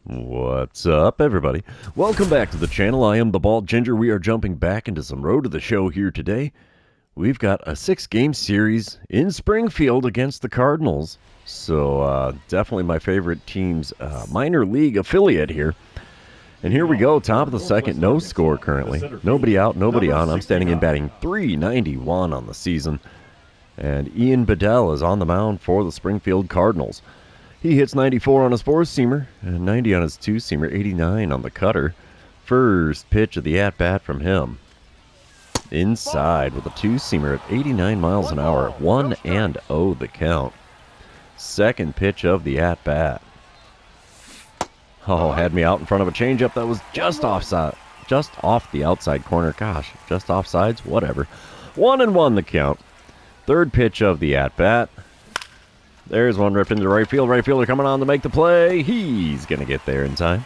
What's up, everybody? Welcome back to the channel. I am the Bald Ginger. We are jumping back into some Road to the Show here today. We've got a 6-game series in Springfield against the Cardinals. So, definitely my favorite team's minor league affiliate here. And here we go, top of the second, no score currently. Nobody out, nobody on. I'm standing in batting .391 on the season. And Ian Bedell is on the mound for the Springfield Cardinals. He hits 94 on his four-seamer, and 90 on his two-seamer, 89 on the cutter. First pitch of the at-bat from him. Inside with a two-seamer at 89 miles an hour, 1-0 the count. Second pitch of the at-bat. Oh, had me out in front of a changeup that was just offside, just off the outside corner. Gosh, just offsides, whatever. 1-1 the count. Third pitch of the at-bat. There's one ripped into right field. Right fielder coming on to make the play. He's going to get there in time.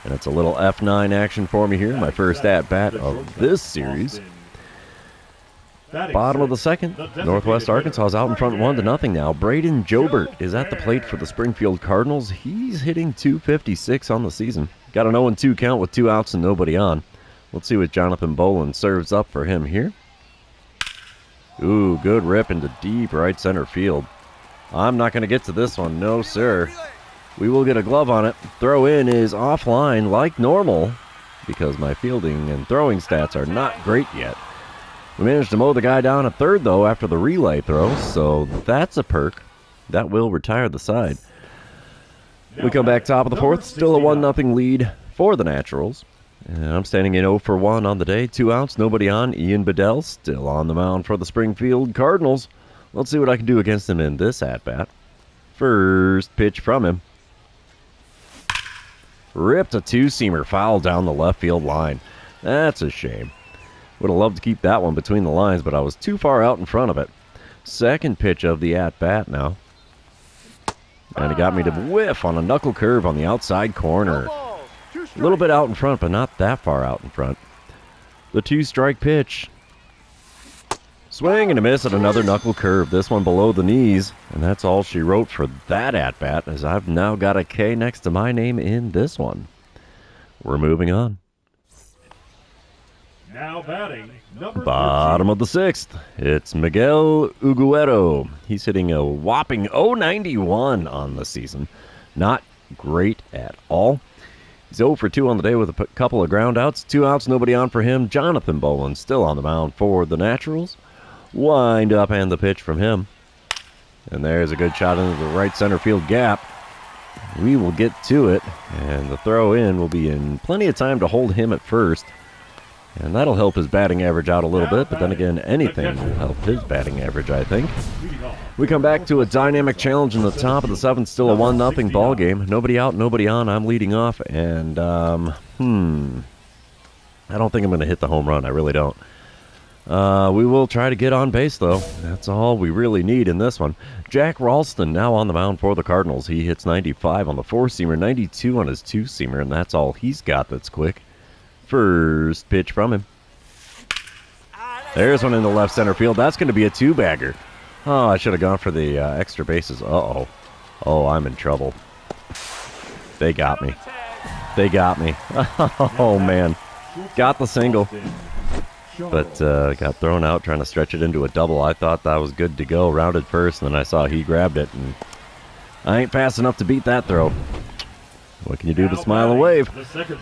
And it's a little F9 action for me here. My first at-bat of this series. Bottom of the second. Northwest Arkansas is out in front 1-0 now. Braden Jobert is at the plate for the Springfield Cardinals. He's hitting .256 on the season. Got an 0-2 count with 2 outs and nobody on. Let's see what Jonathan Bolin serves up for him here. Ooh, good rip into deep right center field. I'm not going to get to this one. No, sir. We will get a glove on it. Throw in is offline like normal because my fielding and throwing stats are not great yet. We managed to mow the guy down at third, though, after the relay throw, so that's a perk. That will retire the side. We come back top of the fourth. Still a 1-0 lead for the Naturals. And I'm standing in 0 for 1 on the day. 2 outs, nobody on. Ian Bedell still on the mound for the Springfield Cardinals. Let's see what I can do against him in this at-bat. First pitch from him. Ripped a two-seamer foul down the left field line. That's a shame. Would have loved to keep that one between the lines, but I was too far out in front of it. Second pitch of the at-bat now. And it got me to whiff on a knuckle curve on the outside corner. A little bit out in front, but not that far out in front. The 2-strike pitch. Swing and a miss at another knuckle curve, this one below the knees. And that's all she wrote for that at-bat, as I've now got a K next to my name in this one. We're moving on. Now batting, number Bottom 13. of the sixth, it's Miguel Uguero. He's hitting a whopping .091 on the season. Not great at all. He's 0 for 2 on the day with a couple of ground outs. 2 outs, nobody on for him. Jonathan Bolin still on the mound for the Naturals. Wind up and the pitch from him. And there's a good shot into the right center field gap. We will get to it, and the throw in will be in plenty of time to hold him at first. And that'll help his batting average out a little bit, but then again, anything will help his batting average, I think. We come back to a dynamic challenge in the top of the seventh, still a 1-0 ball game. Nobody out, nobody on. I'm leading off, and I don't think I'm going to hit the home run. I really don't. We will try to get on base, though. That's all we really need in this one. Jack Ralston now on the mound for the Cardinals. He hits 95 on the four-seamer, 92 on his two-seamer, and that's all he's got that's quick. First pitch from him. There's one in the left center field. That's going to be a 2-bagger. Oh, I should have gone for the extra bases. Uh-oh. Oh, I'm in trouble. They got me. They got me. Oh, man. Got the single. But got thrown out trying to stretch it into a double. I thought that was good to go. Rounded first, and then I saw he grabbed it. And I ain't fast enough to beat that throw. What can you do but smile and wave?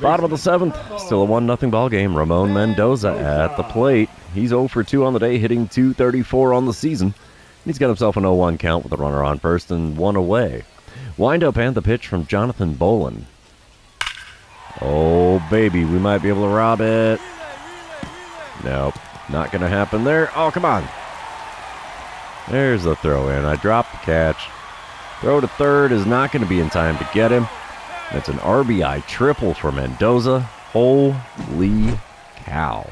Bottom of the seventh, still a 1-0 ball game. Ramon Mendoza at the plate. He's 0 for 2 on the day, hitting .234 on the season. He's got himself an 0-1 count with a runner on first and 1 away. Wind up and the pitch from Jonathan Bolin. Oh, baby, we might be able to rob it. Nope, not going to happen there. Oh, come on. There's the throw in. I dropped the catch. Throw to third is not going to be in time to get him. That's an RBI triple for Mendoza. Holy cow.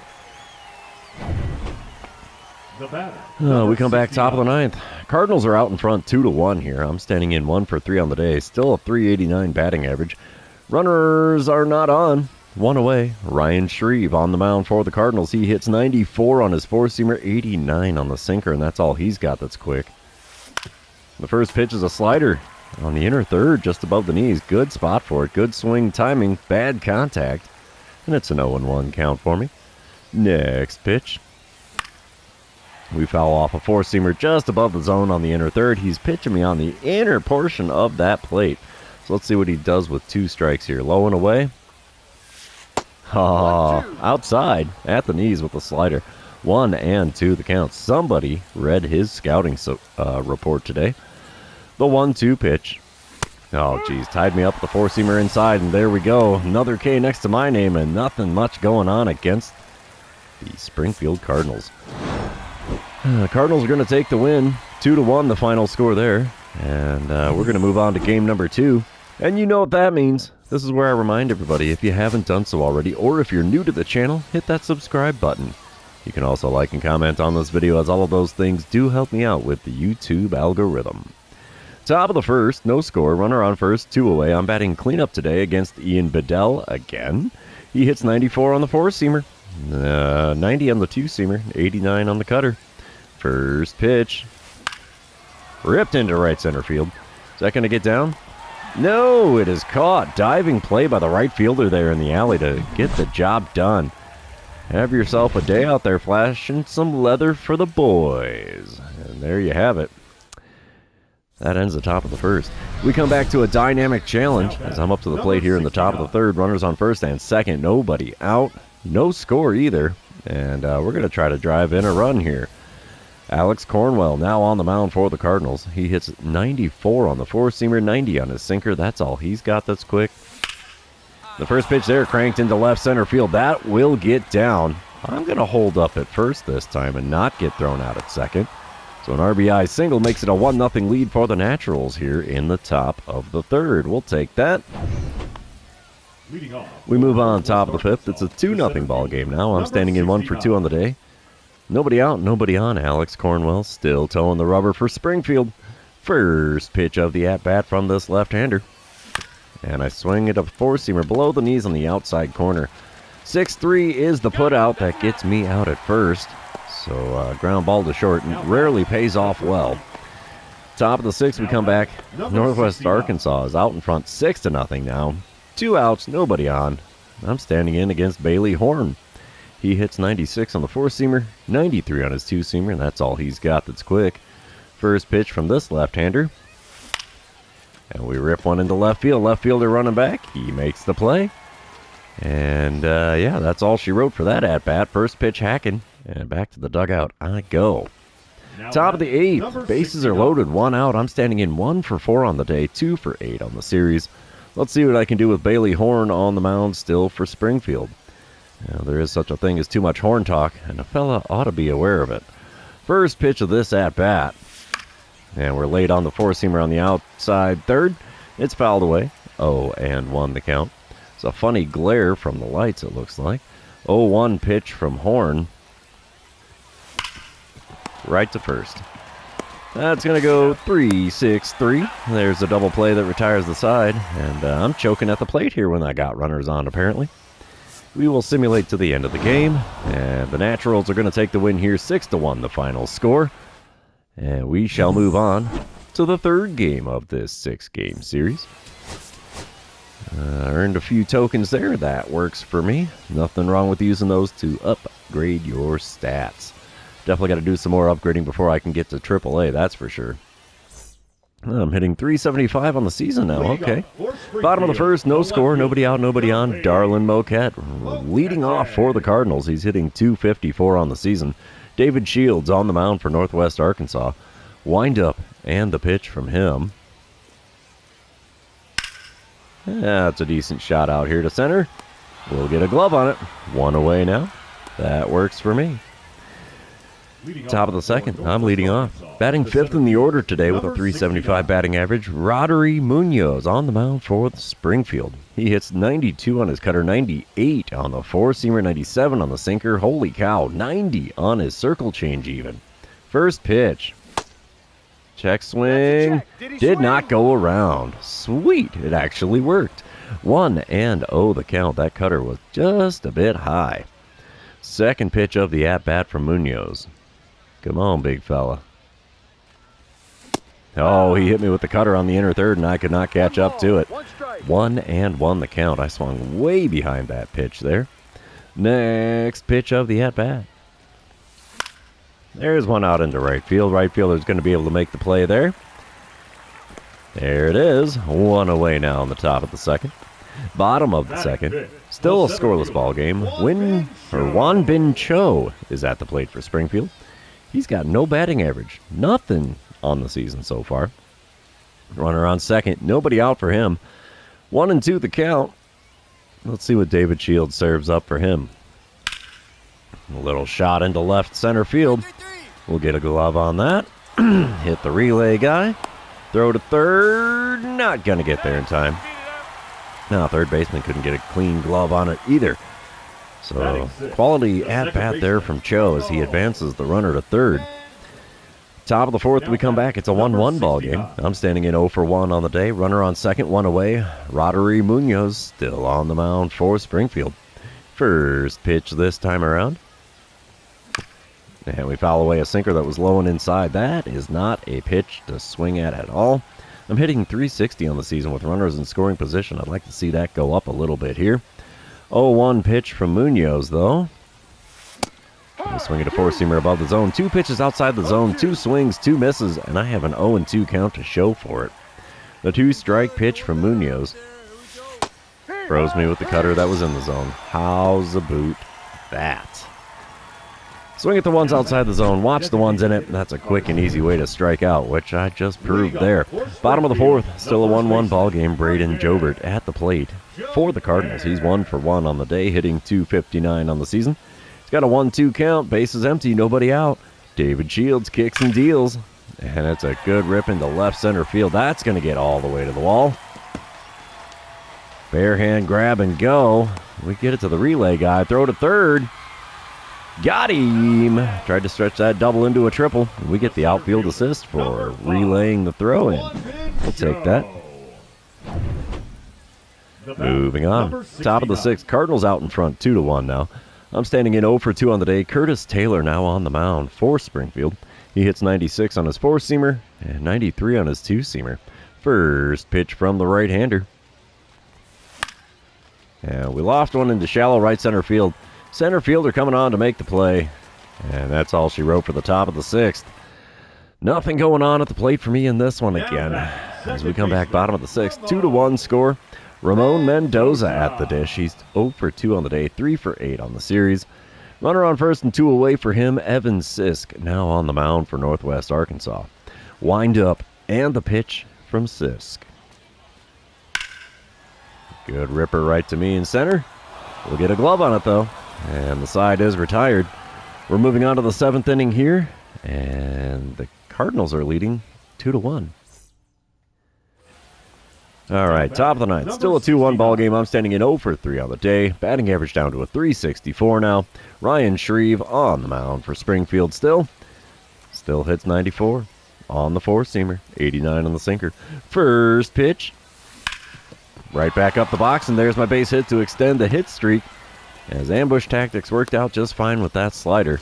We come back top of the ninth. Cardinals are out in front 2-1 here. I'm standing in 1 for 3 on the day. Still a .389 batting average. Runners are not on. 1 away. Ryan Shreve on the mound for the Cardinals. He hits 94 on his four-seamer, 89 on the sinker, and that's all he's got that's quick. The first pitch is a slider. on the inner third, just above the knees. Good spot for it. Good swing timing. Bad contact. And it's an 0-1 count for me. Next pitch. We foul off a four-seamer just above the zone on the inner third. He's pitching me on the inner portion of that plate. So let's see what he does with 2 strikes here. Low and away. Outside at the knees with the slider. 1-2 the count. Somebody read his scouting report today. The 1-2 pitch. Oh, geez. Tied me up with the four-seamer inside, and there we go. Another K next to my name, and nothing much going on against the Springfield Cardinals. The Cardinals are going to take the win. 2-1 the final score there. And we're going to move on to game number 2. And you know what that means. This is where I remind everybody, if you haven't done so already, or if you're new to the channel, hit that subscribe button. You can also like and comment on this video, as all of those things do help me out with the YouTube algorithm. Top of the first, no score, runner on first, 2 away. I'm batting cleanup today against Ian Bedell again. He hits 94 on the four-seamer, 90 on the two-seamer, 89 on the cutter. First pitch, ripped into right center field. Is that going to get down? No, it is caught. Diving play by the right fielder there in the alley to get the job done. Have yourself a day out there flashing some leather for the boys. And there you have it. That ends the top of the first. We come back to a dynamic challenge as I'm up to the plate here in the top of the third. Runners on first and second. Nobody out. No score either. And we're going to try to drive in a run here. Alex Cornwell now on the mound for the Cardinals. He hits 94 on the four-seamer, 90 on his sinker. That's all he's got that's quick. The first pitch there cranked into left center field. That will get down. I'm going to hold up at first this time and not get thrown out at second. So an RBI single makes it a 1-0 lead for the Naturals here in the top of the third. We'll take that. We move on top of the fifth. It's a 2-0 ball game now. I'm standing in 1 for 2 on the day. Nobody out, nobody on. Alex Cornwell still towing the rubber for Springfield. First pitch of the at-bat from this left-hander. And I swing it a four-seamer below the knees on the outside corner. 6-3 is the put-out that gets me out at first. So ground ball to short rarely pays off well. Top of the sixth, we come back. Northwest Arkansas is out in front 6-0 now. 2 outs, nobody on. I'm standing in against Bailey Horn. He hits 96 on the four-seamer, 93 on his two-seamer, and that's all he's got that's quick. First pitch from this left-hander. And we rip one into left field. Left fielder running back. He makes the play. And, yeah, that's all she wrote for that at-bat. First pitch hacking. And back to the dugout I go. Top of the eighth. Bases are loaded. 1 out. I'm standing in 1 for 4 on the day. 2 for 8 on the series. Let's see what I can do with Bailey Horn on the mound still for Springfield. Now, there is such a thing as too much horn talk, and a fella ought to be aware of it. First pitch of this at-bat. And we're late on the four-seamer on the outside third. It's fouled away. 0-1 the count. It's a funny glare from the lights, it looks like. 0-1 pitch from Horn. Right to first. That's going to go 3-6-3. There's a double play that retires the side. And I'm choking at the plate here when I got runners on, apparently. We will simulate to the end of the game. And the Naturals are going to take the win here, 6-1 the final score. And we shall move on to the third game of this 6-game series. Earned a few tokens there. That works for me. Nothing wrong with using those to upgrade your stats. Definitely got to do some more upgrading before I can get to AAA, that's for sure. I'm hitting 375 on the season now. Okay. Bottom of the first, no score, nobody out, nobody on. Darlin Moquette leading off for the Cardinals. He's hitting 254 on the season. David Shields on the mound for Northwest Arkansas. Wind up and the pitch from him. That's a decent shot out here to center. We'll get a glove on it. 1 away now. That works for me. Top of the second, I'm leading off. Batting fifth in the order today with a 375 batting average, Roddery Munoz on the mound for Springfield. He hits 92 on his cutter, 98 on the four-seamer, 97 on the sinker. Holy cow, 90 on his circle change even. First pitch. Check swing. Did not go around. Sweet, it actually worked. 1-0 the count. That cutter was just a bit high. Second pitch of the at-bat from Munoz. Come on, big fella. Oh, he hit me with the cutter on the inner third, and I could not catch up to it. 1-1 the count. I swung way behind that pitch there. Next pitch of the at-bat. There's one out into right field. Right fielder's going to be able to make the play there. There it is. One away now in the top of the second. Bottom of the second. Still a scoreless ball game. Wan Bin Cho is at the plate for Springfield. He's got no batting average. Nothing on the season so far. Runner on second. Nobody out for him. 1-2 the count. Let's see what David Shields serves up for him. A little shot into left center field. We'll get a glove on that. Hit the relay guy. Throw to third. Not going to get there in time. No, third baseman couldn't get a clean glove on it either. So, quality at-bat there from Cho as he advances the runner to third. Top of the fourth, we come back. It's a 1-1 ball game. I'm standing in 0 for 1 on the day. Runner on second, one away. Roderick Munoz still on the mound for Springfield. First pitch this time around. And we foul away a sinker that was low and inside. That is not a pitch to swing at all. I'm hitting 360 on the season with runners in scoring position. I'd like to see that go up a little bit here. 0-1 pitch from Munoz, though. Swinging a four-seamer above the zone. 2 pitches outside the zone, 2 swings, 2 misses, and I have an 0-2 count to show for it. The 2-strike pitch from Munoz. Froze me with the cutter that was in the zone. How's about that? Swing at the ones outside the zone. Watch the ones in it. That's a quick and easy way to strike out, which I just proved there. Bottom of the fourth. Still a 1-1 ball game. Braden Jobert at the plate for the Cardinals. He's 1 for 1 on the day, hitting .259 on the season. He's got a 1-2 count. Bases empty. Nobody out. David Shields kicks and deals. And it's a good rip into left center field. That's going to get all the way to the wall. Bare hand grab and go. We get it to the relay guy. Throw to third. Got him. Tried to stretch that double into a triple. We get the outfield assist for relaying the throw in. We'll take that. Moving on. Top of the sixth. Cardinals out in front 2-1 now. I'm standing in 0 for 2 on the day. Curtis Taylor now on the mound for Springfield. He hits 96 on his four-seamer and 93 on his two-seamer. First pitch from the right-hander. And we loft one into shallow right center field. Center fielder coming on to make the play. And that's all she wrote for the top of the sixth. Nothing going on at the plate for me in this one again. As we come back bottom of the sixth. 2-1 score. Ramon Mendoza at the dish. He's 0 for 2 on the day. 3 for 8 on the series. Runner on first and 2 away for him. Evan Sisk now on the mound for Northwest Arkansas. Wind up and the pitch from Sisk. Good ripper right to me in center. We'll get a glove on it though. And the side is retired. We're moving on to the 7th inning here. And the Cardinals are leading 2-1. All right, top of the ninth. Still a 2-1 ball game. I'm standing in 0 for 3 on the day. Batting average down to a 364 now. Ryan Shreve on the mound for Springfield still. Still hits 94 on the four-seamer. 89 on the sinker. First pitch. Right back up the box, and there's my base hit to extend the hit streak. As ambush tactics worked out just fine with that slider.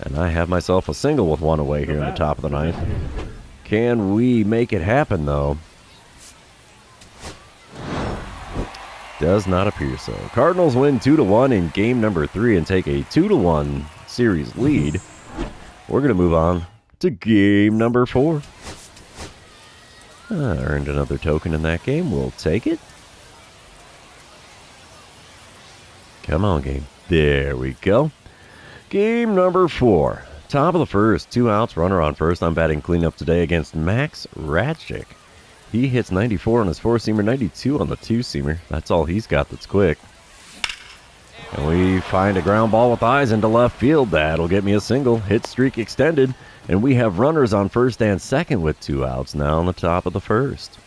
And I have myself a single with one away here in the top of the ninth. Can we make it happen, though? Does not appear so. Cardinals win 2-1 in game number 3 and take a 2-1 series lead. We're going to move on to game number 4. Earned another token in that game. We'll take it. Come on, game. There we go. Game number 4. Top of the first. 2 outs, runner on first. I'm batting cleanup today against Max Radchik. He hits 94 on his four-seamer, 92 on the two-seamer. That's all he's got that's quick. And we find a ground ball with eyes into left field. That'll get me a single. Hit streak extended. And we have runners on first and second with 2 outs now on the top of the first.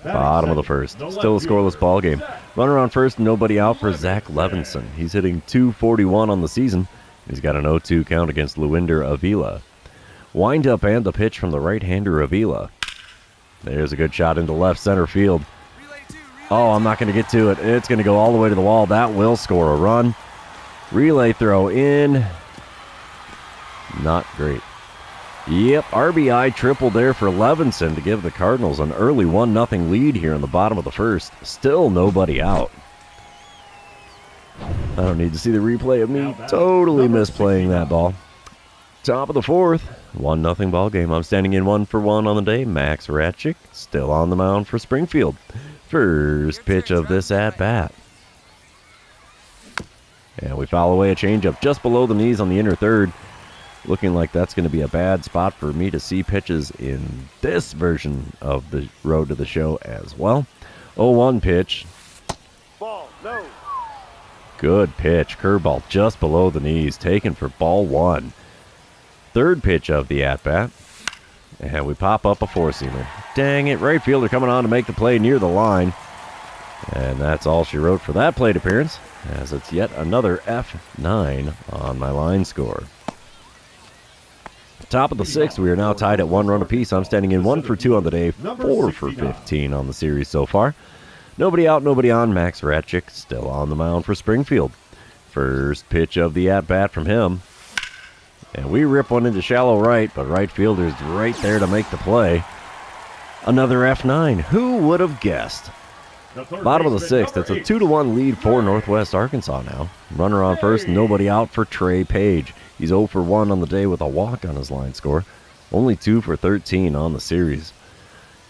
Bottom of the first. Still a scoreless ball game. Runner on first, nobody out for Zach Levinson. He's hitting .241 on the season. He's got an 0-2 count against Luinder Avila. Wind up and the pitch from the right-hander Avila. There's a good shot into left center field. Oh, I'm not going to get to it. It's going to go all the way to the wall. That will score a run. Relay throw in. Not great. Yep, RBI triple there for Levinson to give the Cardinals an early 1-0 lead here in the bottom of the first. Still nobody out. I don't need to see the replay of me totally misplaying that ball. Top of the fourth, 1-0 ball game. I'm standing in 1-for-1 on the day. Max Ratchik still on the mound for Springfield. First pitch of this at-bat. And we foul away a changeup just below the knees on the inner third. Looking like that's going to be a bad spot for me to see pitches in this version of the road to the show as well. 0-1 pitch. Ball, no. Good pitch. Curveball just below the knees. Taken for ball one. Third pitch of the at-bat. And we pop up a four-seamer. Dang it, right fielder coming on to make the play near the line. And that's all she wrote for that plate appearance, as it's yet another F9 on my line score. Top of the sixth, we are now tied at 1 run apiece. I'm standing in 1-for-2 on the day, 4-for-15 on the series so far. Nobody out, nobody on. Max Ratchik still on the mound for Springfield. First pitch of the at-bat from him. And we rip one into shallow right, but right fielder's right there to make the play. Another F9. Who would have guessed? Bottom of the sixth. It's a 2-1 lead for Northwest Arkansas now. Runner on first, nobody out for Trey Page. He's 0-for-1 on the day with a walk on his line score. Only 2-for-13 on the series.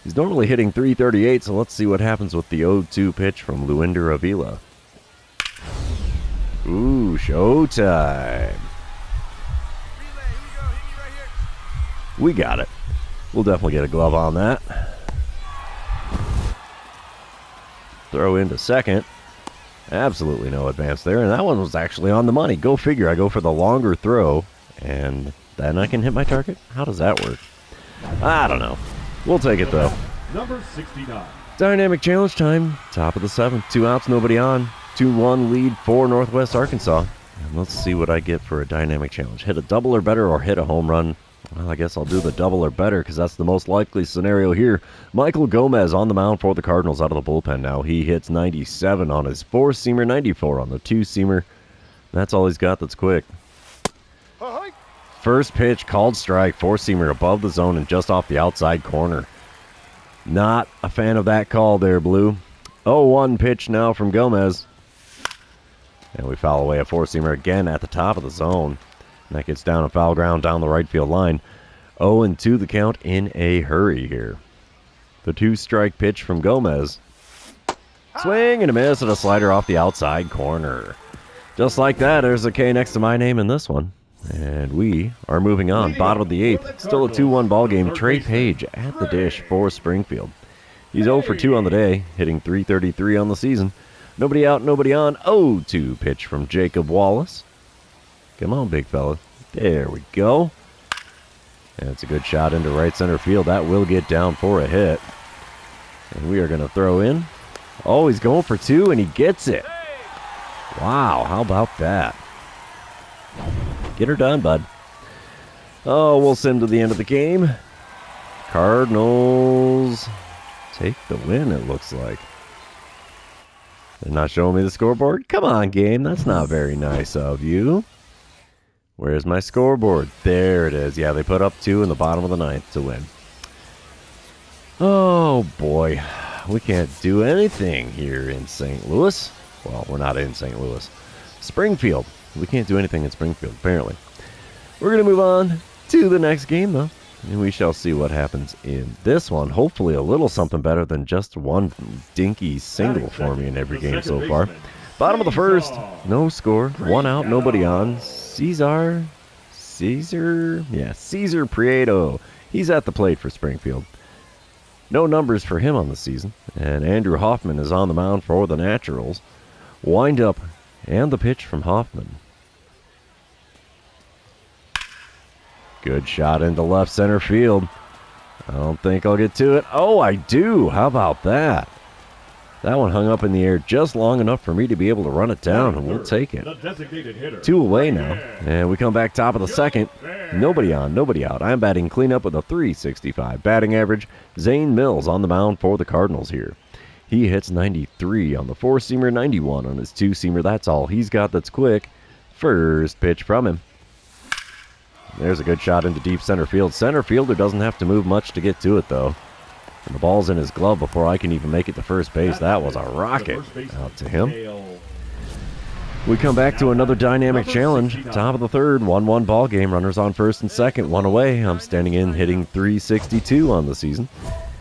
He's normally hitting .338, so let's see what happens with the 0-2 pitch from Luinder Avila. Ooh, showtime. We got it. We'll definitely get a glove on that. Throw into second. Absolutely no advance there, and that one was actually on the money. Go figure. I go for the longer throw, and then I can hit my target? How does that work? I don't know. We'll take it, though. Number 69. Dynamic challenge time. Top of the seventh. 2 outs, nobody on. 2-1 lead for Northwest Arkansas. And let's see what I get for a dynamic challenge. Hit a double or better or hit a home run. Well, I guess I'll do the double or better because that's the most likely scenario here. Michael Gomez on the mound for the Cardinals out of the bullpen now. He hits 97 on his 4-seamer, 94 on the 2-seamer. That's all he's got that's quick. First pitch, called strike, 4-seamer above the zone and just off the outside corner. Not a fan of that call there, Blue. 0-1 pitch now from Gomez. And we foul away a 4-seamer again at the top of the zone. And that gets down a foul ground down the right field line. 0-2 the count in a hurry here. The 2-strike pitch from Gomez. Swing and a miss and a slider off the outside corner. Just like that, there's a K next to my name in this one. And we are moving on. Bottom of the eighth. Still a 2-1 ball game. Trey Page at the dish for Springfield. He's 0-for-2 on the day, hitting .333 on the season. Nobody out, nobody on. 0-2 pitch from Jacob Wallace. Come on, big fella. There we go. And it's a good shot into right center field. That will get down for a hit. And we are going to throw in. Oh, he's going for 2, and he gets it. Wow, how about that? Get her done, bud. Oh, we'll send to the end of the game. Cardinals take the win, it looks like. They're not showing me the scoreboard? Come on, game. That's not very nice of you. Where's my scoreboard? There it is. Yeah, they put up 2 in the bottom of the ninth to win. Oh, boy. We can't do anything here in St. Louis. Well, we're not in St. Louis. Springfield. We can't do anything in Springfield, apparently. We're going to move on to the next game, though. And we shall see what happens in this one. Hopefully a little something better than just one dinky single for me in every game so far. Bottom of the first. No score. 1 out, nobody on. Caesar Prieto. He's at the plate for Springfield. No numbers for him on the season. And Andrew Hoffman is on the mound for the Naturals. Wind up and the pitch from Hoffman. Good shot into left center field. I don't think I'll get to it. Oh, I do. How about that? That one hung up in the air just long enough for me to be able to run it down, and we'll take it. 2 away now, and we come back top of the second. Nobody on, nobody out. I'm batting cleanup with a .365 batting average. Zane Mills on the mound for the Cardinals here. He hits 93 on the 4-seamer, 91 on his 2-seamer. That's all he's got that's quick. First pitch from him. There's a good shot into deep center field. Center fielder doesn't have to move much to get to it, though. And the ball's in his glove before I can even make it to first base. That was a rocket out to him. We come back to another dynamic challenge. Top of the third, 1-1 ball game. Runners on first and second, one away. I'm standing in, hitting .362 on the season.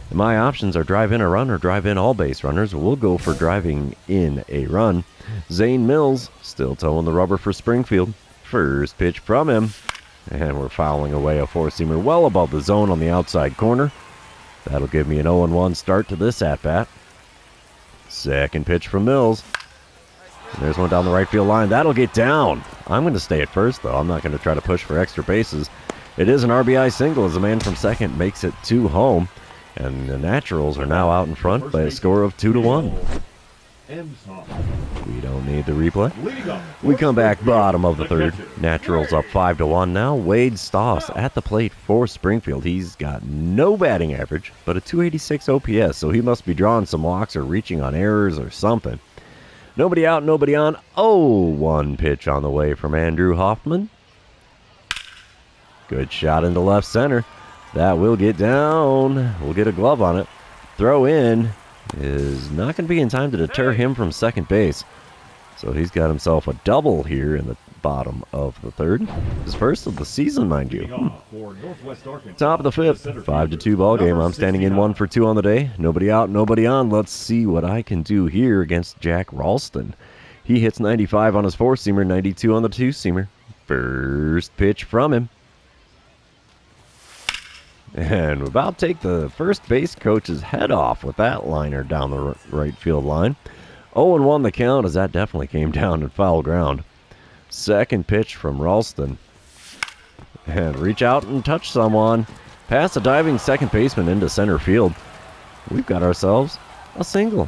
And my options are drive in a run or drive in all base runners. We'll go for driving in a run. Zane Mills still towing the rubber for Springfield. First pitch from him. And we're fouling away a four-seamer well above the zone on the outside corner. That'll give me an 0-1 start to this at-bat. Second pitch from Mills. And there's one down the right field line. That'll get down. I'm going to stay at first, though. I'm not going to try to push for extra bases. It is an RBI single as the man from second makes it 2 home. And the Naturals are now out in front by a score of 2-1. We don't need the replay. We come back bottom of the third. Naturals up 5-1 now. Wade Stoss at the plate for Springfield. He's got no batting average, but a .286 OPS, so he must be drawing some walks or reaching on errors or something. Nobody out, nobody on. 0-1 pitch on the way from Andrew Hoffman. Good shot into left center. That will get down. We'll get a glove on it. Throw in is not going to be in time to deter him from second base. So he's got himself a double here in the bottom of the third. His first of the season, mind you. Top of the fifth, 5-2 ball game. I'm standing in 1 for 2 on the day. Nobody out, nobody on. Let's see what I can do here against Jack Ralston. He hits 95 on his four-seamer, 92 on the two-seamer. First pitch from him. And we're about to take the first base coach's head off with that liner down the right field line. 0-1 the count, as that definitely came down in foul ground. Second pitch from Ralston. And reach out and touch someone. Pass a diving second baseman into center field. We've got ourselves a single.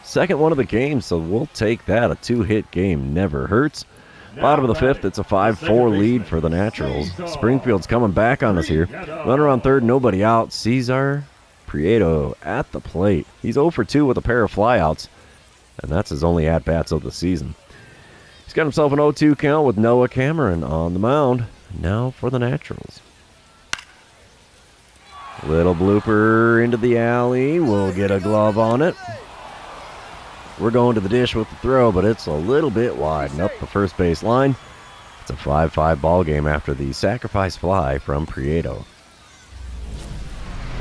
Second one of the game, so we'll take that. A 2-hit game never hurts. Bottom of the fifth, it's a 5-4 lead for the Naturals. Springfield's coming back on us here. Runner on third, nobody out. Cesar Prieto at the plate. He's 0 for 2 with a pair of flyouts, and that's his only at-bats of the season. He's got himself an 0-2 count with Noah Cameron on the mound. Now for the Naturals. Little blooper into the alley. We'll get a glove on it. We're going to the dish with the throw, but it's a little bit wide and up the first base line. It's a 5-5 ball game after the sacrifice fly from Prieto.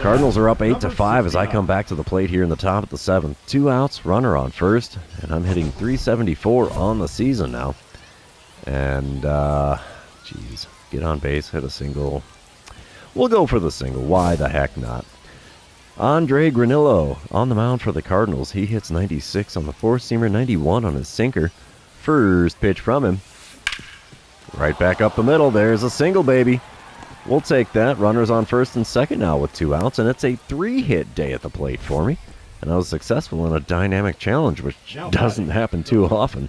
Cardinals are up 8-5 as I come back to the plate here in the top of the seventh. 2 outs, runner on first, and I'm hitting .374 on the season now. And, get on base, hit a single. We'll go for the single. Why the heck not? Andre Granillo on the mound for the Cardinals. He hits 96 on the four-seamer, 91 on his sinker. First pitch from him. Right back up the middle. There's a single, baby. We'll take that. Runners on first and second now with 2 outs, and it's a 3-hit day at the plate for me. And I was successful in a dynamic challenge, which doesn't happen too often.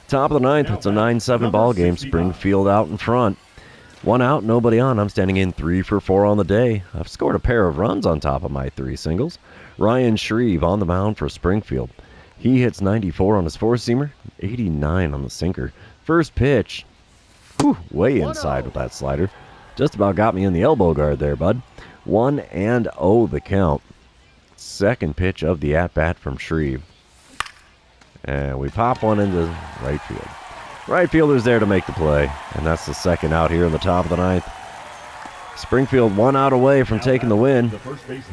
Top of the ninth, it's a 9-7 ball game. Springfield out in front. 1 out, nobody on. I'm standing in 3 for 4 on the day. I've scored a pair of runs on top of my 3 singles. Ryan Shreve on the mound for Springfield. He hits 94 on his four-seamer, 89 on the sinker. First pitch, way inside with that slider. Just about got me in the elbow guard there, bud. 1-0 the count. Second pitch of the at-bat from Shreve. And we pop one into right field. Right fielder's there to make the play, and that's the second out here in the top of the ninth. Springfield 1 out away from taking the win,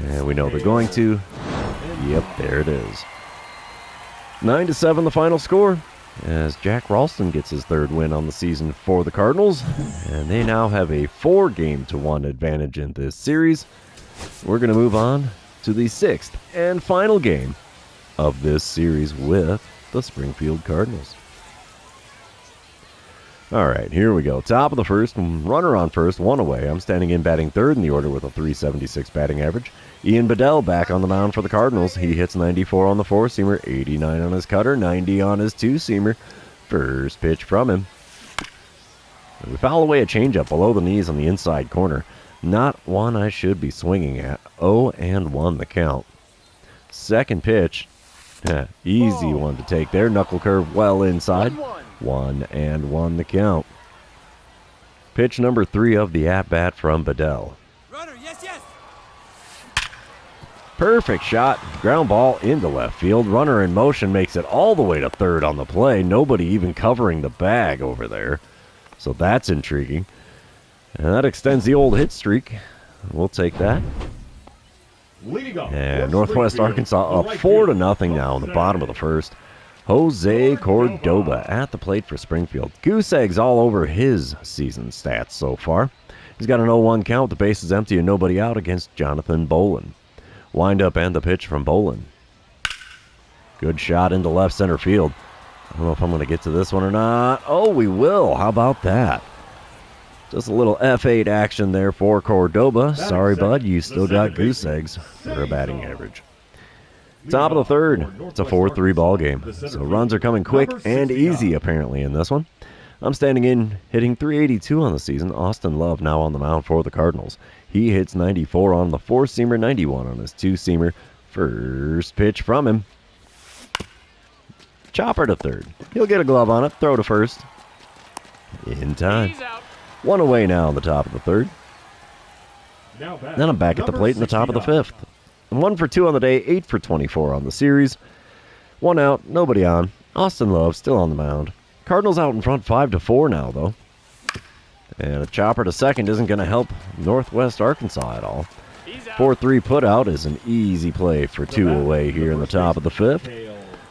and we know they're going to. Yep, there it is. 9-7 the final score, as Jack Ralston gets his 3rd win on the season for the Cardinals, and they now have a 4-game-to-1 advantage in this series. We're going to move on to the 6th and final game of this series with the Springfield Cardinals. All right, here we go. Top of the first, runner on first, 1 away. I'm standing in batting 3rd in the order with a .376 batting average. Ian Bedell back on the mound for the Cardinals. He hits 94 on the four-seamer, 89 on his cutter, 90 on his two-seamer. First pitch from him. We foul away a changeup below the knees on the inside corner. Not one I should be swinging at. 0-1 the count. Second pitch. Easy one to take there. Knuckle curve well inside. 1-1 the count. Pitch number 3 of the at-bat from Bedell. Runner, yes. Perfect shot. Ground ball into left field. Runner in motion makes it all the way to third on the play. Nobody even covering the bag over there. So that's intriguing. And that extends the old hit streak. We'll take that. Leading off. And Northwest Arkansas up 4-0 now in the bottom of the first. Jose Cordoba at the plate for Springfield. Goose eggs all over his season stats so far. He's got an 0-1 count, the bases empty and nobody out against Jonathan Bolin. Wind up and the pitch from Bolin. Good shot into left center field. I don't know if I'm going to get to this one or not. Oh, we will. How about that? Just a little F8 action there for Cordoba. Sorry, bud, you still got goose eggs for a batting average. Top of the third. It's a 4-3 ball game. So runs are coming quick and easy apparently in this one. I'm standing in, hitting .382 on the season. Austin Love now on the mound for the Cardinals. He hits 94 on the 4-seamer, 91 on his 2-seamer. First pitch from him. Chopper to third. He'll get a glove on it. Throw to first. In time. One away now in the top of the third. Then I'm back at the plate in the top of the fifth. 1 for 2 on the day, 8 for 24 on the series. 1 out, nobody on. Austin Love still on the mound. Cardinals out in front 5-4 now, though. And a chopper to second isn't going to help Northwest Arkansas at all. 4-3 put out is an easy play for 2 away here in the top of the fifth.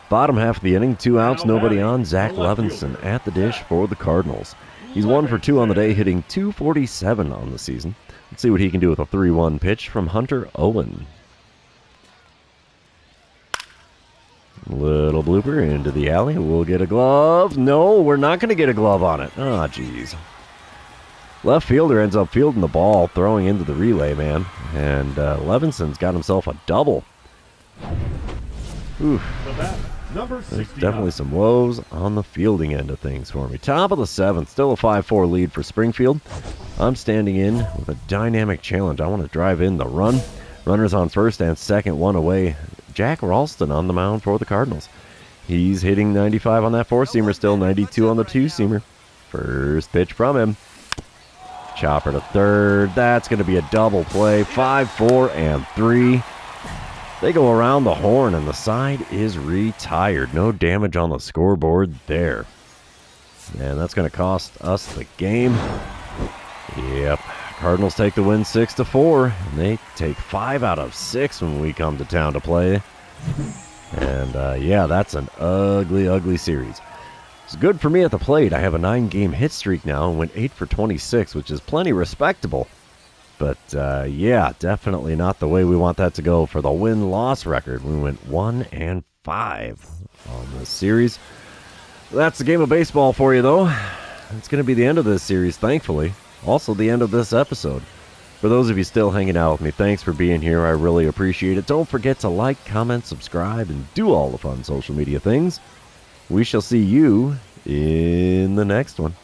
Bottom half of the inning, 2 outs, nobody on. Zach Levinson at the dish for the Cardinals. He's 1 for 2 on the day, hitting .247 on the season. Let's see what he can do with a 3-1 pitch from Hunter Owen. Little blooper into the alley. We'll get a glove. No, we're not going to get a glove on it. Ah, jeez. Left fielder ends up fielding the ball, throwing into the relay, man. And Levinson's got himself a double. Oof. There's definitely some woes on the fielding end of things for me. Top of the seventh, still a 5-4 lead for Springfield. I'm standing in with a dynamic challenge. I want to drive in the run. Runners on first and second, 1 away. Jack Ralston on the mound for the Cardinals. He's hitting 95 on that 4-seamer, still 92 on the 2-seamer. First pitch from him. Chopper to third. That's going to be a double play. 5, 4, and 3. They go around the horn, and the side is retired. No damage on the scoreboard there. And that's going to cost us the game. Yep. Cardinals take the win 6-4. And they take 5 out of 6 when we come to town to play. And, yeah, that's an ugly, ugly series. It's good for me at the plate. I have a 9-game hit streak now and went 8 for 26, which is plenty respectable. But, yeah, definitely not the way we want that to go for the win-loss record. We went 1-5 on this series. That's the game of baseball for you, though. It's going to be the end of this series, thankfully. Also the end of this episode. For those of you still hanging out with me, thanks for being here. I really appreciate it. Don't forget to like, comment, subscribe, and do all the fun social media things. We shall see you in the next one.